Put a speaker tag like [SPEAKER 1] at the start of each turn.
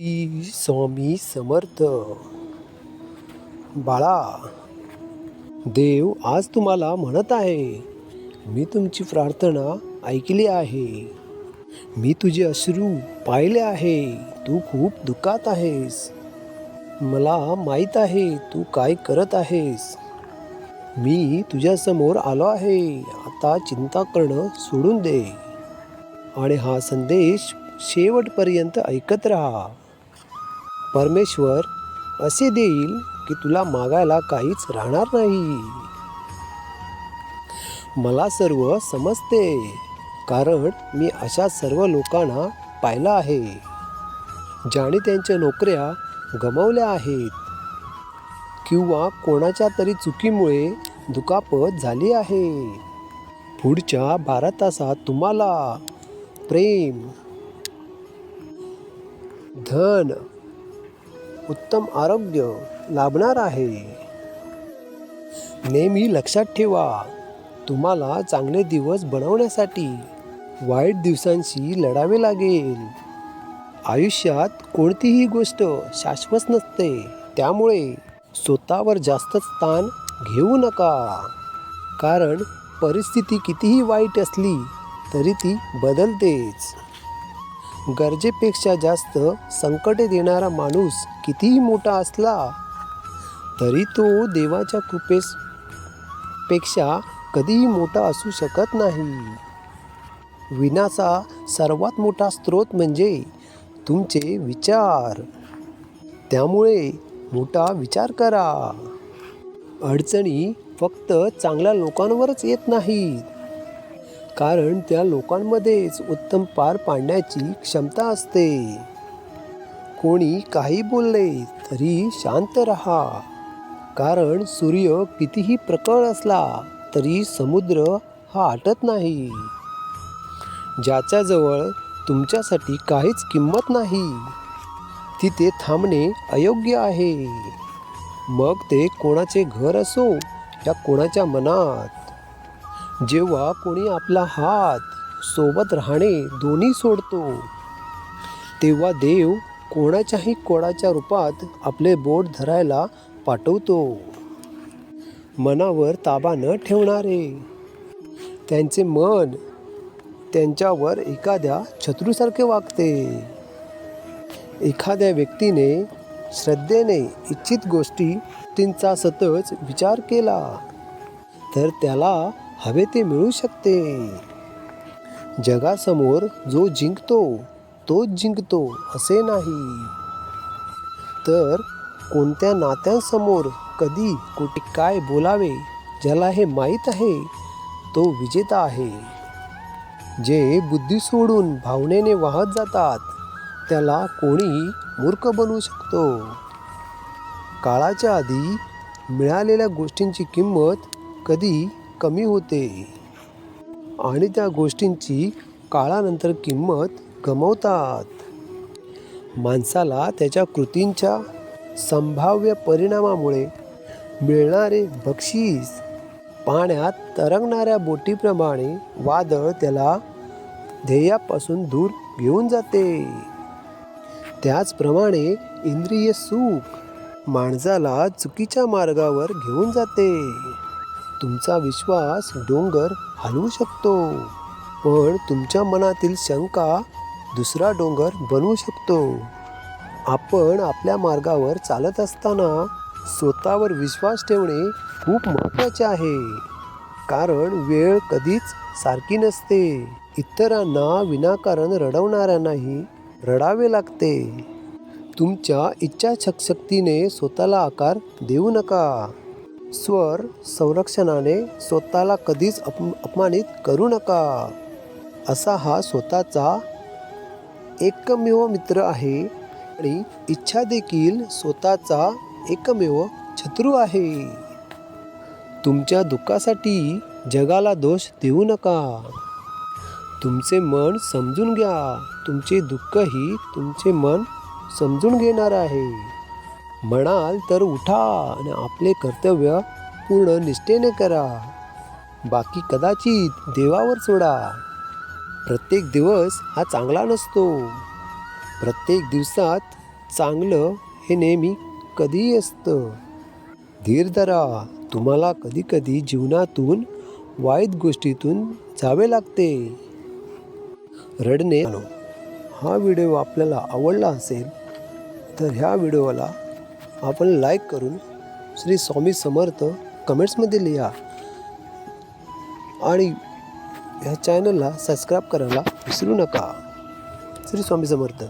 [SPEAKER 1] स्वामी समर्थ. बाळा, देव आज तुम्हाला म्हणत आहे, मी तुमची प्रार्थना ऐकली आहे. मी तुझे अश्रू पाहिले आहे. तू खूप दुःखात आहेस. मला माहीत आहे तू काय करत आहेस. मी तुझ्यासमोर आलो आहे. आता चिंता करणं सोडून दे आणि हा संदेश शेवटपर्यंत ऐकत राहा. परमेश्वर असे देईल की तुला मागायला काहीच राहणार नाही. मला सर्व समजते, कारण मी अशा सर्व लोकांना पाहिलं आहे ज्याने त्यांच्या नोकऱ्या गमावल्या आहेत किंवा कोणाच्या तरी चुकीमुळे दुखापत झाली आहे. पुढच्या 12 तासात तुम्हाला प्रेम, धन, उत्तम आरोग्य लाभणार आहे. नेहमी लक्षात ठेवा, तुम्हाला चांगले दिवस बनवण्यासाठी वाईट दिवसांशी लढावे लागेल. आयुष्यात कोणतीही गोष्ट शाश्वत नसते, त्यामुळे स्वतःवर जास्त ताण घेऊ नका. कारण परिस्थिती कितीही वाईट असली तरी ती बदलतेच. गरजेपेक्षा जास्त संकटे देणारा माणूस कितीही मोठा असला तरी तो देवाच्या कृपेपेक्षा कधीही मोठा असू शकत नाही. विनाचा सर्वात मोठा स्रोत म्हणजे तुमचे विचार. त्यामुळे मोठा विचार करा. अडचणी फक्त चांगल्या लोकांवरच येत नाहीत, कारण त्या लोकांमध्येच उत्तम पार पाडण्याची क्षमता असते. कोणी काही बोलले तरी शांत रहा, कारण सूर्य कितीही प्रखर असला तरी समुद्र हा आटत नाही. ज्याच्याजवळ तुमच्यासाठी काहीच किंमत नाही, तिथे थांबणे अयोग्य आहे. मग ते कोणाचे घर असो या कोणाच्या मनात. जेव्हा कोणी आपला हात, सोबत राहणे दोन्ही सोडतो, तेव्हा देव कोणाच्याही कोणाच्या रूपात आपले बोट धरायला पाठवतो. मनावर ताबा न ठेवणारे, त्यांचे मन त्यांच्यावर एखाद्या शत्रूसारखे वागते. एखाद्या व्यक्तीने श्रद्धेने इच्छित गोष्टींचा सतत विचार केला तर त्याला हवे ते मिळू शकते. जगासमोर जो जिंकतो तोच जिंकतो असे नाही, तर कोणत्या नात्यांसमोर कधी कुठे काय बोलावे ज्याला हे माहीत आहे तो विजेता आहे. जे बुद्धी सोडून भावनेने वाहत जातात त्याला कोणीही मूर्ख बनवू शकतो. काळाच्या आधी मिळालेल्या गोष्टींची किंमत कधी कमी होते आणि त्या गोष्टींची काळानंतर किंमत गमावतात. माणसाला त्याच्या कृतींच्या संभाव्य परिणामामुळे मिळणारे बक्षीस पाण्यात तरंगणाऱ्या बोटीप्रमाणे वादळ त्याला ध्येयापासून दूर घेऊन जाते. त्याचप्रमाणे इंद्रिय सुख माणसाला चुकीच्या मार्गावर घेऊन जाते. तुमचा विश्वास डोंगर हलवू शकतो, पण तुमच्या मनातील शंका दुसरा डोंगर बनवू शकतो. आपण आपल्या मार्गावर चालत असताना स्वतःवर विश्वास ठेवणे खूप महत्त्वाचे आहे, कारण वेळ कधीच सारखी नसते. इतरांना विनाकारण रडवणाऱ्यांनाही रडावे लागते. तुमच्या इच्छाशक्तीने स्वतःला आकार देऊ नका. स्वर संरक्षणाने स्वतःला कधीच अपमानित करू नका. असा हा स्वतःचा एकमेव मित्र आहे आणि इच्छा देखील स्वतःचा एकमेव शत्रू आहे. तुमच्या दुःखासाठी जगाला दोष देऊ नका. तुमचे मन समजून घ्या. तुमचे दुःखही तुमचे मन समजून घेणार आहे. म्हणाल तर उठा आणि आपले कर्तव्य पूर्ण निष्ठेने करा. बाकी कदाचित देवावर सोडा. प्रत्येक दिवस हा चांगला नसतो. प्रत्येक दिवसात चांगलं हे नेहमी कधीही असतं. धीर धरा. तुम्हाला कधी कधी जीवनातून वाईट गोष्टीतून जावे लागते. रडणे. हा व्हिडिओ आपल्याला आवडला असेल तर ह्या व्हिडिओला आपण लाईक करून श्री स्वामी समर्थ कमेंट्समध्ये लिहा आणि ह्या चॅनलला सबस्क्राईब करायला विसरू नका. श्री स्वामी समर्थ.